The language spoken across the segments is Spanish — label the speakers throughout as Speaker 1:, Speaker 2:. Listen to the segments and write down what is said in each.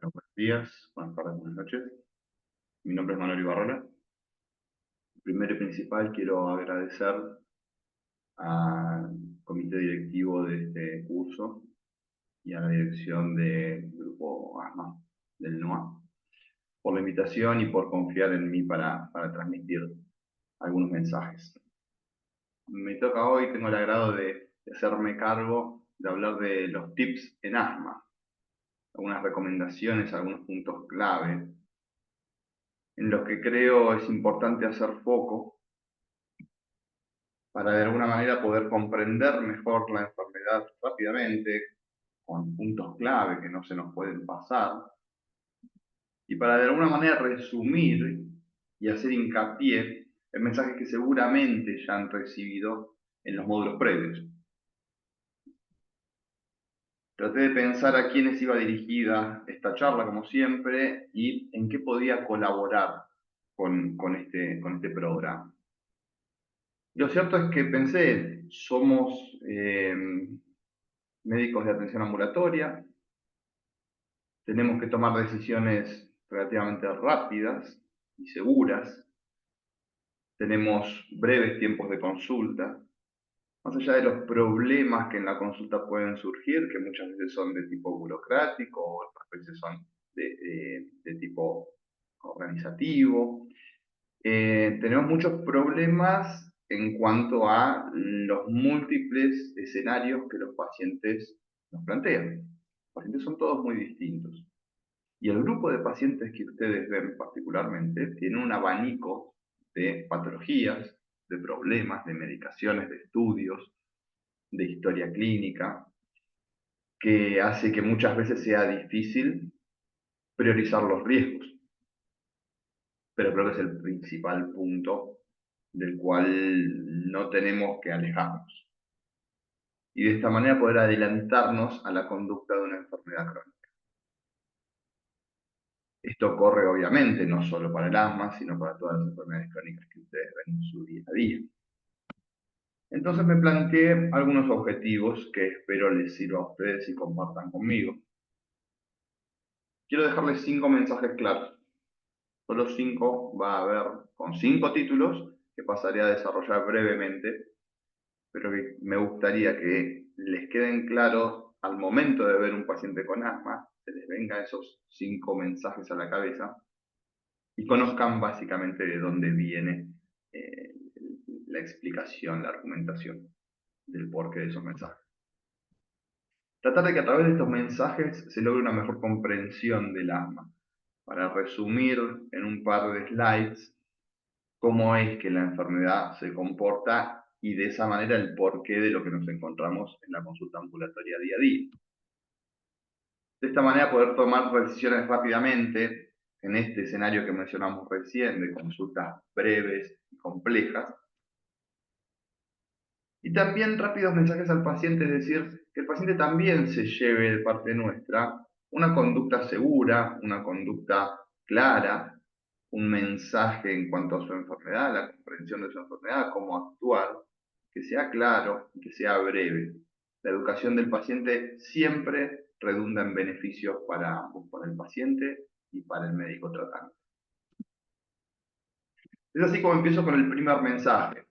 Speaker 1: Bueno, buenos días, buenas tardes, buenas noches. Mi nombre es Manuel Ibarrola. Primero y principal, quiero agradecer al comité directivo de este curso y a la dirección del grupo ASMA del NOA por la invitación y por confiar en mí para transmitir algunos mensajes. Me toca hoy, tengo el agrado de hacerme cargo de hablar de los tips en asma, algunas recomendaciones, algunos puntos clave en los que creo es importante hacer foco para de alguna manera poder comprender mejor la enfermedad rápidamente, con puntos clave que no se nos pueden pasar, y para de alguna manera resumir y hacer hincapié en mensajes que seguramente ya han recibido en los módulos previos. Traté de pensar a quiénes iba dirigida esta charla, como siempre, y en qué podía colaborar con este programa. Lo cierto es que pensé, somos médicos de atención ambulatoria, tenemos que tomar decisiones relativamente rápidas y seguras, tenemos breves tiempos de consulta, más allá de los problemas que en la consulta pueden surgir, que muchas veces son de tipo burocrático o otras veces son de tipo organizativo. Tenemos muchos problemas en cuanto a los múltiples escenarios que los pacientes nos plantean. Los pacientes son todos muy distintos. Y el grupo de pacientes que ustedes ven particularmente tiene un abanico de patologías, de problemas, de medicaciones, de estudios, de historia clínica, que hace que muchas veces sea difícil priorizar los riesgos. Pero creo que es el principal punto del cual no tenemos que alejarnos. Y de esta manera poder adelantarnos a la conducta de una enfermedad crónica. Esto ocurre obviamente no solo para el asma, sino para todas las enfermedades crónicas que ustedes ven en su día a día. Entonces me planteé algunos objetivos que espero les sirva a ustedes y compartan conmigo. Quiero dejarles 5 mensajes claros. Solo 5 va a haber con 5 títulos que pasaré a desarrollar brevemente, pero que me gustaría que les queden claros al momento de ver un paciente con asma, se les vengan esos 5 mensajes a la cabeza y conozcan básicamente de dónde viene eh, la explicación, la argumentación del porqué de esos mensajes. Tratar de que a través de estos mensajes se logre una mejor comprensión del asma. Para resumir en un par de slides cómo es que la enfermedad se comporta y de esa manera el porqué de lo que nos encontramos en la consulta ambulatoria día a día. De esta manera poder tomar decisiones rápidamente en este escenario que mencionamos recién de consultas breves y complejas. Y también rápidos mensajes al paciente, es decir, que el paciente también se lleve de parte nuestra una conducta segura, una conducta clara, un mensaje en cuanto a su enfermedad, la comprensión de su enfermedad, cómo actuar, que sea claro y que sea breve. La educación del paciente siempre redunda en beneficios para ambos, para el paciente y para el médico tratante. Es así como empiezo con el primer mensaje.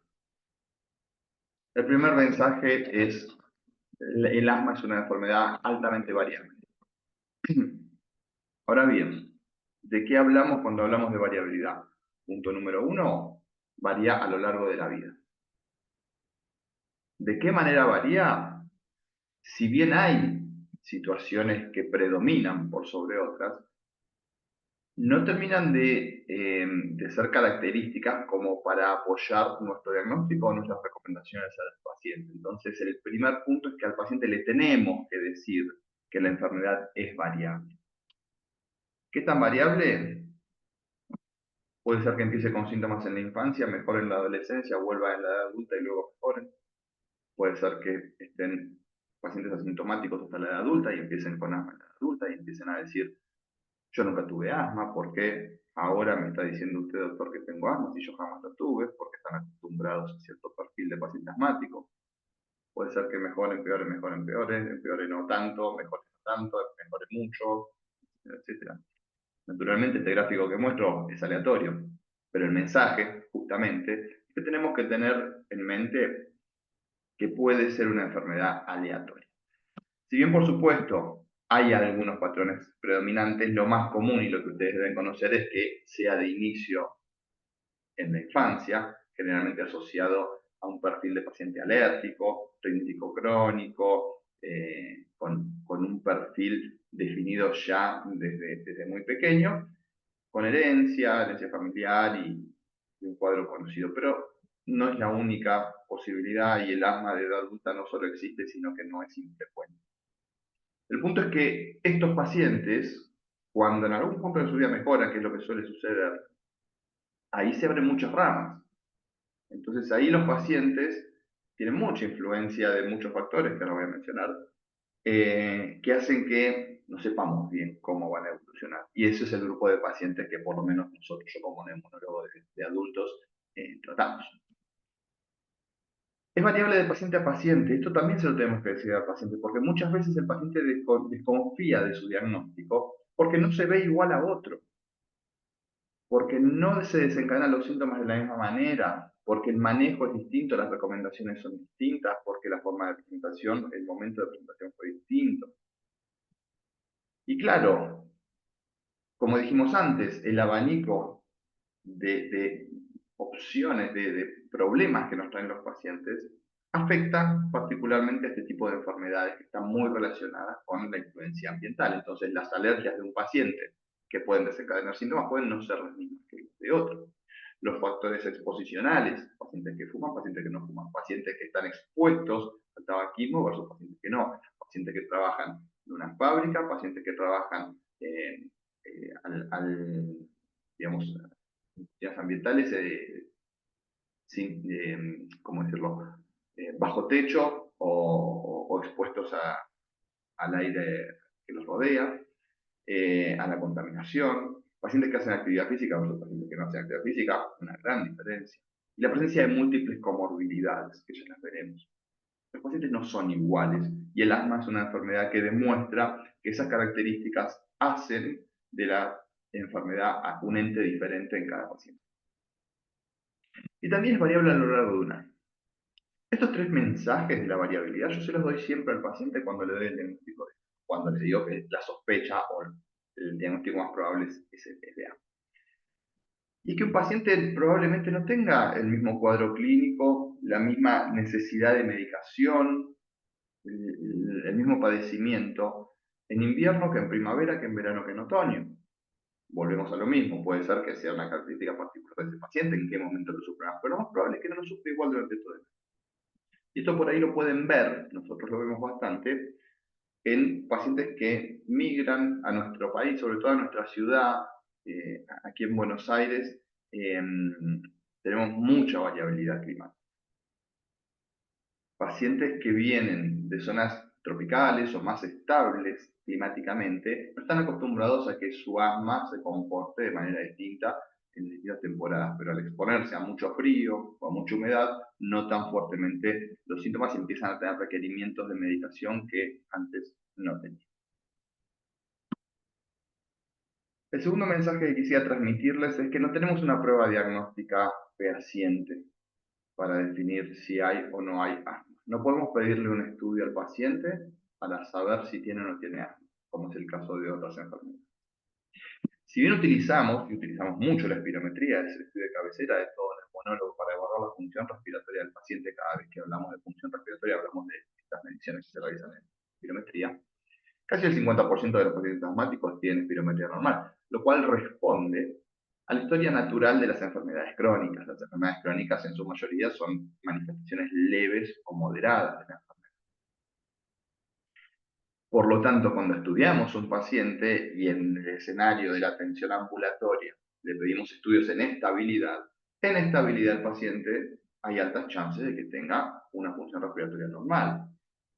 Speaker 1: El primer mensaje es: el asma es una enfermedad altamente variable. Ahora bien, ¿de qué hablamos cuando hablamos de variabilidad? Punto número 1, varía a lo largo de la vida. ¿De qué manera varía? Si bien hay situaciones que predominan por sobre otras, no terminan de ser características como para apoyar nuestro diagnóstico o nuestras recomendaciones al paciente. Entonces, el primer punto es que al paciente le tenemos que decir que la enfermedad es variable. ¿Qué tan variable? Puede ser que empiece con síntomas en la infancia, mejore en la adolescencia, vuelva en la edad adulta y luego mejore. Puede ser que estén pacientes asintomáticos hasta la edad adulta y empiecen con asma en la edad adulta y empiecen a decir: yo nunca tuve asma, ¿por qué ahora me está diciendo usted, doctor, que tengo asma si yo jamás lo tuve? Porque están acostumbrados a cierto perfil de paciente asmático. Puede ser que mejore, empeore no tanto, mejore no tanto, mejore mucho. etcétera, etcétera. Naturalmente este gráfico que muestro es aleatorio, pero el mensaje, justamente, es que tenemos que tener en mente que puede ser una enfermedad aleatoria. Si bien, por supuesto, hay algunos patrones predominantes, lo más común y lo que ustedes deben conocer es que sea de inicio en la infancia, generalmente asociado a un perfil de paciente alérgico, rínico crónico, con un perfil definido ya desde muy pequeño, con herencia familiar y un cuadro conocido. Pero no es la única posibilidad y el asma de edad adulta no solo existe, sino que no es infrecuente. El punto es que estos pacientes, cuando en algún punto de su vida mejoran, que es lo que suele suceder, ahí se abren muchas ramas. Entonces ahí los pacientes tienen mucha influencia de muchos factores que ahora voy a mencionar, que hacen que no sepamos bien cómo van a evolucionar. Y ese es el grupo de pacientes que por lo menos nosotros, yo como neumonólogo de adultos, tratamos. Es variable de paciente a paciente, esto también se lo tenemos que decir al paciente, porque muchas veces el paciente desconfía de su diagnóstico porque no se ve igual a otro, porque no se desencadenan los síntomas de la misma manera, porque el manejo es distinto, las recomendaciones son distintas, porque la forma de presentación, el momento de presentación fue distinto. Y claro, como dijimos antes, el abanico de opciones, de problemas que nos traen los pacientes, afecta particularmente a este tipo de enfermedades que están muy relacionadas con la influencia ambiental. Entonces, las alergias de un paciente que pueden desencadenar síntomas pueden no ser las mismas que las de otro. Los factores exposicionales, pacientes que fuman, pacientes que no fuman, pacientes que están expuestos al tabaquismo versus pacientes que no, pacientes que trabajan en una fábrica, pacientes que trabajan digamos, ambientales sin, ¿cómo decirlo? Bajo techo o expuestos al aire que los rodea, a la contaminación. Pacientes que hacen actividad física versus pacientes que no hacen actividad física, una gran diferencia. Y la presencia de múltiples comorbilidades, que ya las veremos. Los pacientes no son iguales y el asma es una enfermedad que demuestra que esas características hacen de la enfermedad a un ente diferente en cada paciente. Y también es variable a lo largo de un año. Estos tres mensajes de la variabilidad yo se los doy siempre al paciente cuando le doy el diagnóstico, cuando le digo que la sospecha o el diagnóstico más probable es el de asma. Y que un paciente probablemente no tenga el mismo cuadro clínico, la misma necesidad de medicación, el mismo padecimiento en invierno que en primavera, que en verano, que en otoño. Volvemos a lo mismo, puede ser que sea una característica particular de ese paciente, en qué momento lo sufre, pero lo más probable es que no lo sufra igual durante todo el año. Y esto por ahí lo pueden ver, nosotros lo vemos bastante, en pacientes que migran a nuestro país, sobre todo a nuestra ciudad, aquí en Buenos Aires, tenemos mucha variabilidad climática. Pacientes que vienen de zonas tropicales o más estables climáticamente, no están acostumbrados a que su asma se comporte de manera distinta en distintas temporadas, pero al exponerse a mucho frío o a mucha humedad, notan fuertemente los síntomas y empiezan a tener requerimientos de medicación que antes no tenían. El segundo mensaje que quisiera transmitirles es que no tenemos una prueba diagnóstica fehaciente para definir si hay o no hay asma. No podemos pedirle un estudio al paciente para saber si tiene o no tiene asma, como es el caso de otras enfermedades. Si bien utilizamos, y utilizamos mucho la espirometría, es el estudio de cabecera de todo neumonólogo para evaluar la función respiratoria del paciente, cada vez que hablamos de función respiratoria hablamos de estas mediciones que se realizan en espirometría, casi el 50% de los pacientes asmáticos tienen espirometría normal, lo cual responde a la historia natural de las enfermedades crónicas. Las enfermedades crónicas en su mayoría son manifestaciones leves o moderadas de la enfermedad. Por lo tanto, cuando estudiamos un paciente y en el escenario de la atención ambulatoria le pedimos estudios en estabilidad del paciente hay altas chances de que tenga una función respiratoria normal,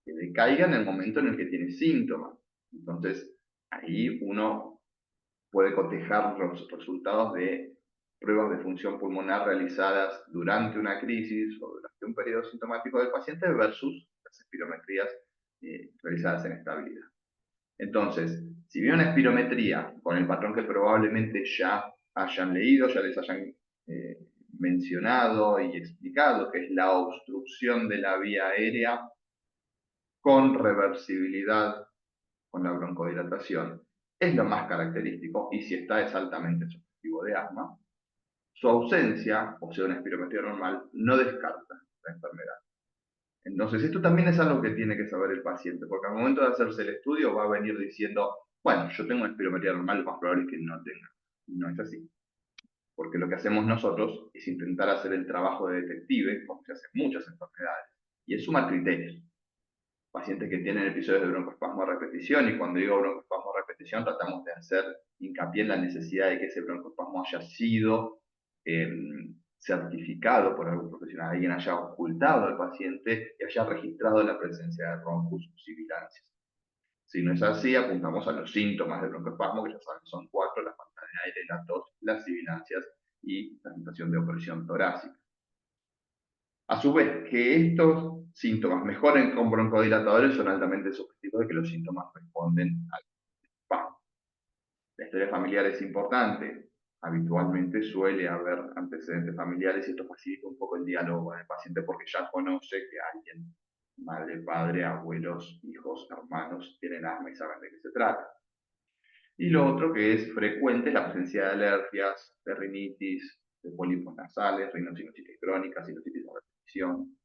Speaker 1: que decaiga en el momento en el que tiene síntomas. Entonces, ahí uno puede cotejar los resultados de pruebas de función pulmonar realizadas durante una crisis o durante un periodo sintomático del paciente versus las espirometrías realizadas en estabilidad. Entonces, si bien una espirometría, con el patrón que probablemente ya hayan leído, ya les hayan eh, mencionado y explicado, que es la obstrucción de la vía aérea con reversibilidad con la broncodilatación, es lo más característico y si está es altamente sugestivo de asma. Su ausencia, o sea, una espirometría normal, no descarta la enfermedad. Entonces, esto también es algo que tiene que saber el paciente, porque al momento de hacerse el estudio va a venir diciendo, bueno, yo tengo una espirometría normal, lo más probable es que no tenga. No es así, porque lo que hacemos nosotros es intentar hacer el trabajo de detective, como se hace en muchas enfermedades, y es sumar criterios. Pacientes que tienen episodios de broncoespasmo a repetición, y cuando digo broncoespasmo a repetición tratamos de hacer hincapié en la necesidad de que ese broncoespasmo haya sido eh, certificado por algún profesional, alguien haya ocultado al paciente y haya registrado la presencia de roncus o sibilancias. Si no es así, apuntamos a los síntomas del broncoespasmo, que ya saben, son 4: la falta de aire, la tos, las sibilancias y la sensación de opresión torácica. A su vez, que estos síntomas mejoren con broncodilatadores son altamente subjetivos de que los síntomas responden al espasmo. La historia familiar es importante. Habitualmente suele haber antecedentes familiares y esto facilita un poco el diálogo con el paciente porque ya conoce que alguien, madre, padre, abuelos, hijos, hermanos, tienen asma y saben de qué se trata. Y lo otro que es frecuente es la presencia de alergias, de rinitis, de pólipos nasales, rinosinusitis crónica, sinusitis de repetición.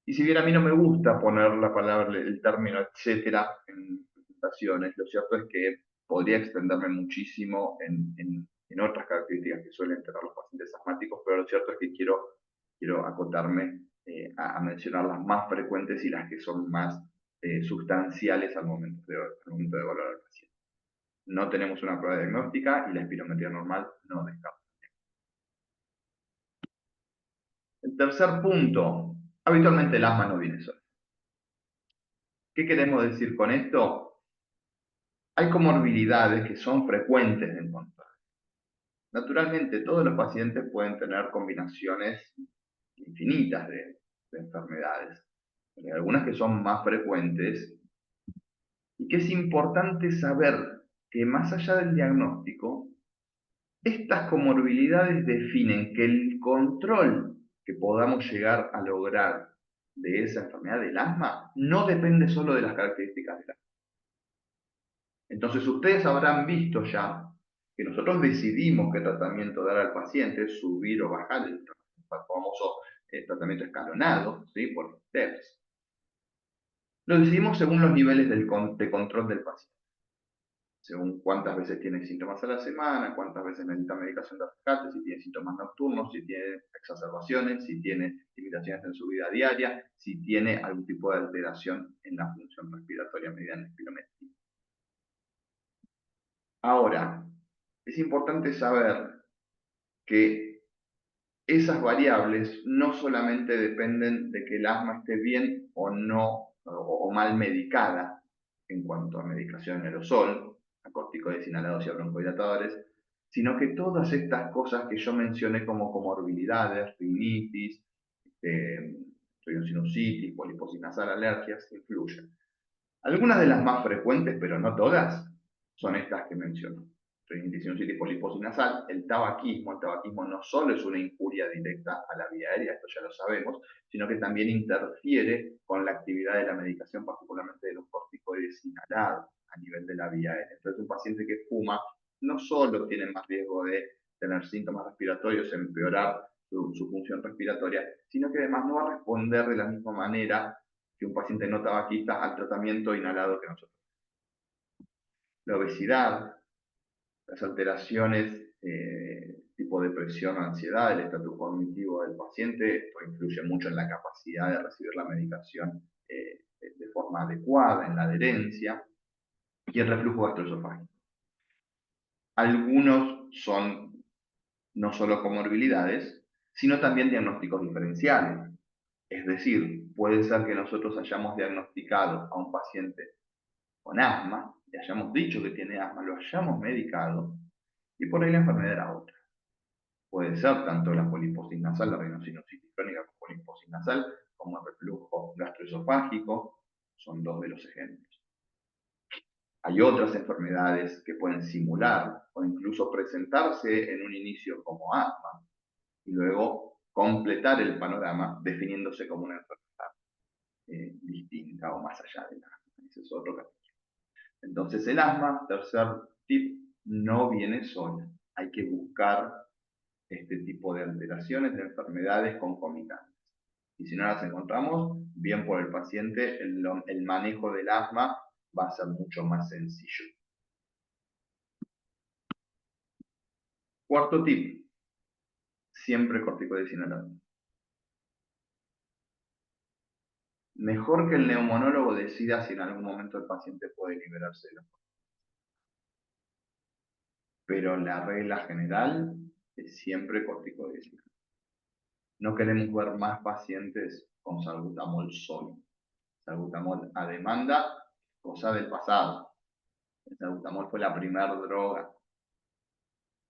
Speaker 1: Y si bien a mí no me gusta poner la palabra, el término etcétera en presentaciones, lo cierto es que podría extenderme muchísimo en otras características que suelen tener los pacientes asmáticos, pero lo cierto es que quiero acotarme a mencionar las más frecuentes y las que son más sustanciales al momento de evaluar al paciente. No tenemos una prueba diagnóstica y la espirometría normal no descarta. El tercer punto, habitualmente el asma no viene solo. ¿Qué queremos decir con esto? Hay comorbilidades que son frecuentes de encontrar. Naturalmente, todos los pacientes pueden tener combinaciones infinitas de enfermedades. Pero hay algunas que son más frecuentes y que es importante saber que más allá del diagnóstico, estas comorbilidades definen que el control que podamos llegar a lograr de esa enfermedad del asma no depende solo de las características del asma. Entonces ustedes habrán visto ya que nosotros decidimos qué tratamiento dar al paciente, subir o bajar el famoso tratamiento escalonado, ¿sí? Por steps. Lo decidimos según los niveles de control del paciente, según cuántas veces tiene síntomas a la semana, cuántas veces necesita medicación de rescate, si tiene síntomas nocturnos, si tiene exacerbaciones, si tiene limitaciones en su vida diaria, si tiene algún tipo de alteración en la función respiratoria mediante espirometría. Ahora, es importante saber que esas variables no solamente dependen de que el asma esté bien o no, o mal medicada en cuanto a medicación en aerosol, a corticoides inhalados y a broncodilatadores, sino que todas estas cosas que yo mencioné como comorbilidades, rinitis, rhinosinusitis, poliposis nasal, alergias, influyen. Algunas de las más frecuentes, pero no todas, son estas que menciono. Rinitis, sinusitis, poliposis nasal, el tabaquismo no solo es una injuria directa a la vía aérea, esto ya lo sabemos, sino que también interfiere con la actividad de la medicación, particularmente de los corticoides inhalados a nivel de la vía aérea. Entonces, un paciente que fuma no solo tiene más riesgo de tener síntomas respiratorios, empeorar su función respiratoria, sino que además no va a responder de la misma manera que un paciente no tabaquista al tratamiento inhalado que nosotros. La obesidad, las alteraciones tipo depresión o ansiedad, el estatus cognitivo del paciente, esto influye mucho en la capacidad de recibir la medicación de forma adecuada, en la adherencia, y el reflujo gastroesofágico. Algunos son no solo comorbilidades, sino también diagnósticos diferenciales. Es decir, puede ser que nosotros hayamos diagnosticado a un paciente con asma, le hayamos dicho que tiene asma, lo hayamos medicado, y por ahí la enfermedad era otra. Puede ser tanto la poliposis nasal, la rhinosinusitis crónica con poliposis nasal, como el reflujo gastroesofágico, son dos de los ejemplos. Hay otras enfermedades que pueden simular o incluso presentarse en un inicio como asma y luego completar el panorama definiéndose como una enfermedad distinta o más allá del asma. Ese es otro capítulo. Entonces el asma, tercer tip, no viene sola. Hay que buscar este tipo de alteraciones de enfermedades concomitantes. Y si no las encontramos, bien por el paciente, el manejo del asma va a ser mucho más sencillo. Cuarto tip, siempre corticoides inhalados. Mejor que el neumonólogo decida si en algún momento el paciente puede liberarse de los corticoides. Pero la regla general es siempre corticoides inhalados. No queremos ver más pacientes con salbutamol solo. Salbutamol a demanda, cosa del pasado. El salbutamol fue la primera droga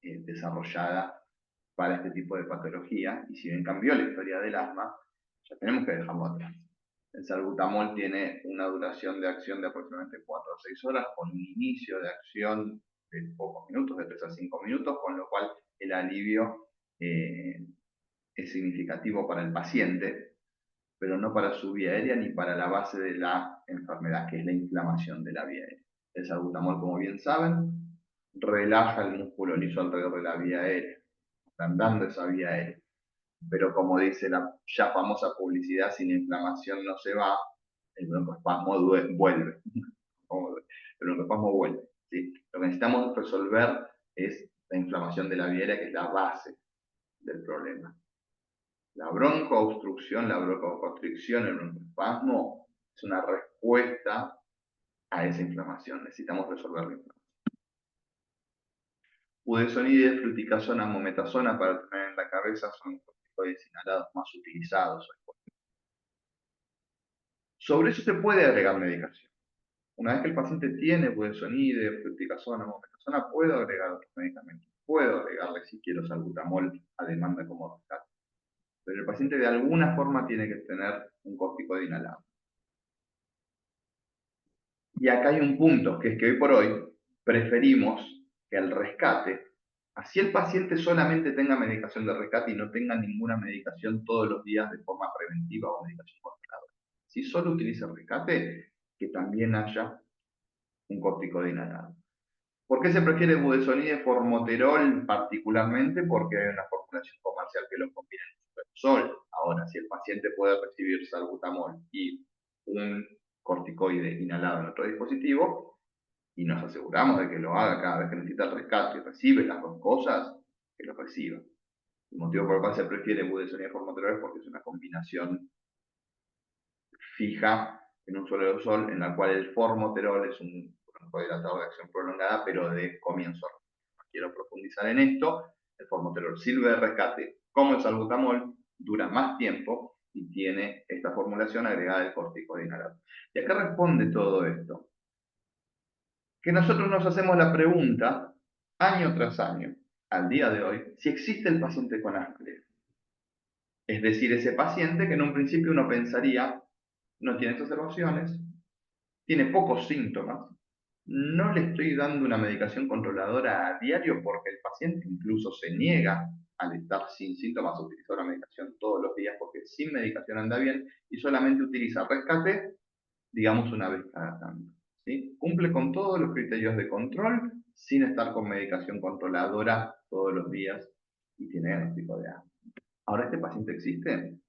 Speaker 1: desarrollada para este tipo de patología, y si bien cambió la historia del asma, ya tenemos que dejarlo atrás. El salbutamol tiene una duración de acción de aproximadamente 4 o 6 horas, con un inicio de acción de pocos minutos, de 3 a 5 minutos, con lo cual el alivio es significativo para el paciente, pero no para su vía aérea ni para la base de la enfermedad, que es la inflamación de la vía aérea. El salbutamol, como bien saben, relaja el músculo liso alrededor de la vía aérea, agrandando esa vía aérea. Pero como dice la ya famosa publicidad, sin inflamación no se va, el broncoespasmo vuelve. El broncoespasmo vuelve. ¿Sí? Lo que necesitamos resolver es la inflamación de la vía aérea, que es la base del problema. La broncoobstrucción, la broncoconstricción, el broncoespasmo es una respuesta a esa inflamación. Necesitamos resolver la inflamación. Budesonide, fluticasona, mometasona, para tener en la cabeza, son los corticoides inhalados más utilizados. Sobre eso se puede agregar medicación. Una vez que el paciente tiene budesonide, fluticasona, mometasona, puedo agregar otros medicamentos. Puedo agregarle, si quiero, salbutamol a demanda como rescate. Pero el paciente de alguna forma tiene que tener un corticoide inhalado. Y acá hay un punto, que es que hoy por hoy preferimos que el rescate, así el paciente solamente tenga medicación de rescate y no tenga ninguna medicación todos los días de forma preventiva o medicación controlada. Si solo utiliza el rescate, que también haya un corticoide inhalado. ¿Por qué se prefiere budesonide formoterol particularmente? Porque hay una formulación comercial que lo combina en un sol. Ahora, si el paciente puede recibir salbutamol y un corticoide inhalado en otro dispositivo, y nos aseguramos de que lo haga cada vez que necesita el rescate y recibe las dos cosas, que lo reciba. El motivo por el cual se prefiere budesonide formoterol es porque es una combinación fija en un solo aerosol, en la cual el formoterol es un broncodilatador de acción prolongada, pero de comienzo. No quiero profundizar en esto. El formoterol sirve de rescate como el salbutamol, dura más tiempo y tiene esta formulación agregada del corticoide inhalado. ¿Y a qué responde todo esto? Que nosotros nos hacemos la pregunta, año tras año, al día de hoy, si existe el paciente con Asperger. Es decir, ese paciente que en un principio uno pensaría no tiene exacerbaciones, tiene pocos síntomas, no le estoy dando una medicación controladora a diario porque el paciente incluso se niega al estar sin síntomas a utilizar la medicación todos los días porque sin medicación anda bien y solamente utiliza rescate, digamos, una vez cada tanto. ¿Sí? Cumple con todos los criterios de control sin estar con medicación controladora todos los días y tiene diagnóstico de asma. ¿Ahora este paciente existe?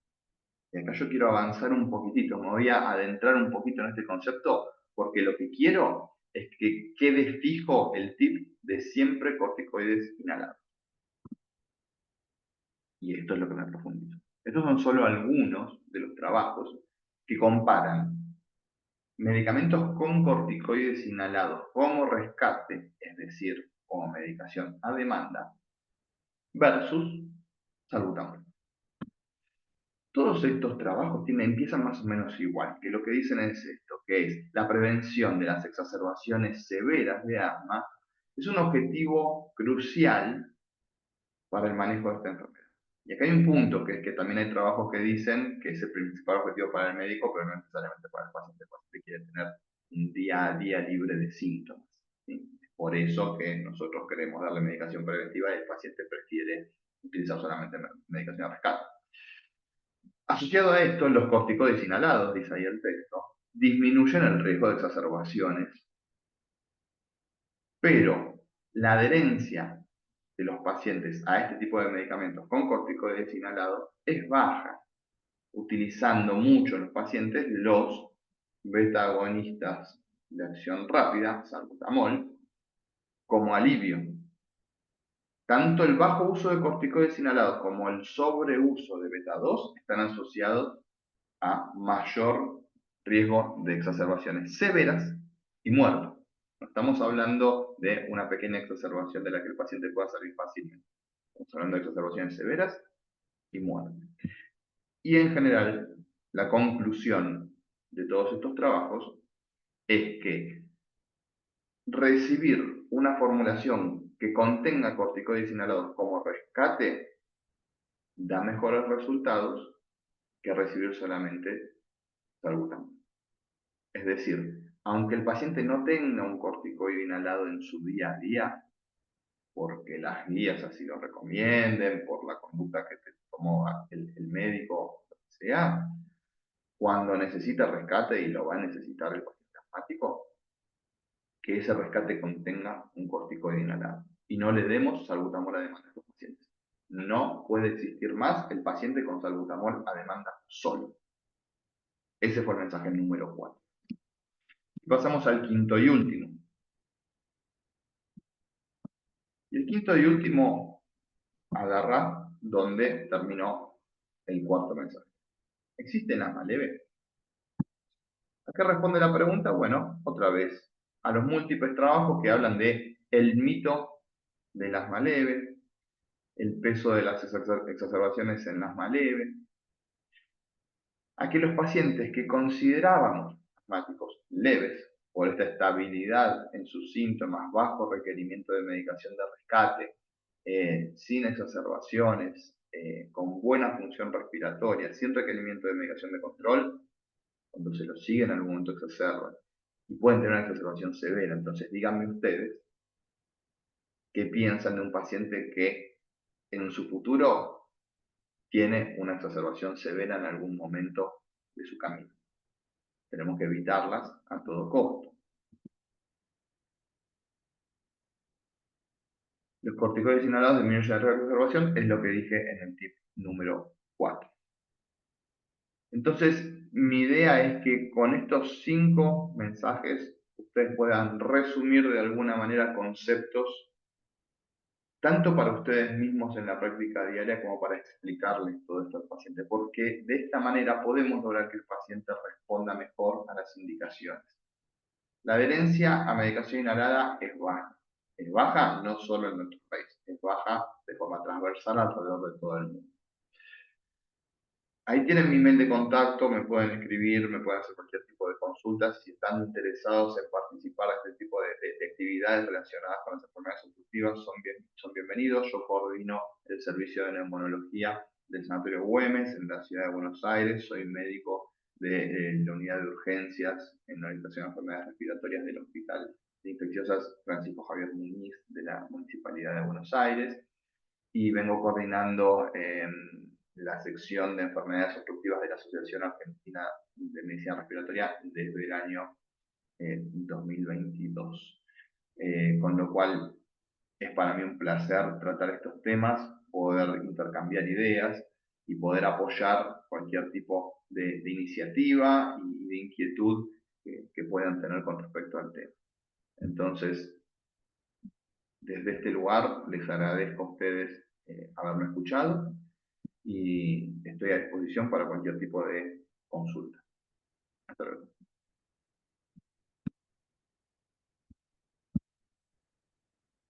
Speaker 1: Y acá yo quiero avanzar un poquitito, me voy a adentrar un poquito en este concepto, porque lo que quiero es que quede fijo el tip de siempre corticoides inhalados. Y esto es lo que me profundizo. Estos son solo algunos de los trabajos que comparan medicamentos con corticoides inhalados como rescate, es decir, como medicación a demanda, versus salbutamol. Todos estos trabajos empiezan más o menos igual, que lo que dicen es esto, que es la prevención de las exacerbaciones severas de asma es un objetivo crucial para el manejo de esta enfermedad. Y acá hay un punto, que es que también hay trabajos que dicen que es el principal objetivo para el médico, pero no necesariamente para el paciente. El paciente quiere tener un día a día libre de síntomas, ¿sí? Por eso que nosotros queremos darle medicación preventiva y el paciente prefiere utilizar solamente medicación a rescate. Asociado a esto, los corticoides inhalados, dice ahí el texto, disminuyen el riesgo de exacerbaciones, pero la adherencia de los pacientes a este tipo de medicamentos con corticoides inhalados es baja, utilizando mucho los pacientes los beta-agonistas de acción rápida, salbutamol, como alivio. Tanto el bajo uso de corticoides inhalados como el sobreuso de beta-2 están asociados a mayor riesgo de exacerbaciones severas y muerte. No estamos hablando de una pequeña exacerbación de la que el paciente pueda salir fácilmente. Estamos hablando de exacerbaciones severas y muerte. Y en general, la conclusión de todos estos trabajos es que recibir una formulación que contenga corticoides inhalados como rescate da mejores resultados que recibir solamente salbutamol. Es decir, aunque el paciente no tenga un corticoide inhalado en su día a día, porque las guías así lo recomienden, por la conducta que tomó el médico, lo que sea, cuando necesita rescate y lo va a necesitar el paciente asmático, que ese rescate contenga un corticoide inhalado y no le demos salbutamol a demanda a estos pacientes. No puede existir más el paciente con salbutamol a demanda solo. Ese fue el mensaje número 4. Pasamos al quinto y último. Y el quinto y último agarra donde terminó el cuarto mensaje. ¿Existen asma leve? ¿A qué responde la pregunta? Bueno, otra vez, a los múltiples trabajos que hablan de el mito del asma leve, el peso de las exacerbaciones en asma leve, a que los pacientes que considerábamos asmáticos leves, por esta estabilidad en sus síntomas, bajo requerimiento de medicación de rescate, sin exacerbaciones, con buena función respiratoria, sin requerimiento de medicación de control, cuando se lo siguen en algún momento exacerban y pueden tener una exacerbación severa. Entonces díganme ustedes qué piensan de un paciente que en su futuro tiene una exacerbación severa en algún momento de su camino. Tenemos que evitarlas a todo costo. Los corticoides inhalados disminuyen el riesgo de exacerbación, es lo que dije en el tip número 4. Entonces, mi idea es que con estos 5 mensajes ustedes puedan resumir de alguna manera conceptos, tanto para ustedes mismos en la práctica diaria como para explicarles todo esto al paciente, porque de esta manera podemos lograr que el paciente responda mejor a las indicaciones. La adherencia a medicación inhalada es baja. Es baja no solo en nuestro país, es baja de forma transversal alrededor de todo el mundo. Ahí tienen mi mail de contacto, me pueden escribir, me pueden hacer cualquier tipo de consultas. Si están interesados en participar en este tipo de actividades relacionadas con las enfermedades obstructivas, son bienvenidos. Yo coordino el servicio de neumonología del Sanatorio Güemes en la ciudad de Buenos Aires. Soy médico de la unidad de urgencias en la orientación a enfermedades respiratorias del Hospital de Infecciosas Francisco Javier Muñiz de la Municipalidad de Buenos Aires. Y vengo coordinando la sección de enfermedades obstructivas de la Asociación Argentina de Medicina Respiratoria desde el año 2022. Con lo cual es para mí un placer tratar estos temas, poder intercambiar ideas y poder apoyar cualquier tipo de iniciativa y de inquietud que puedan tener con respecto al tema. Entonces, desde este lugar les agradezco a ustedes haberme escuchado y estoy a disposición para cualquier tipo de consulta. Hasta luego.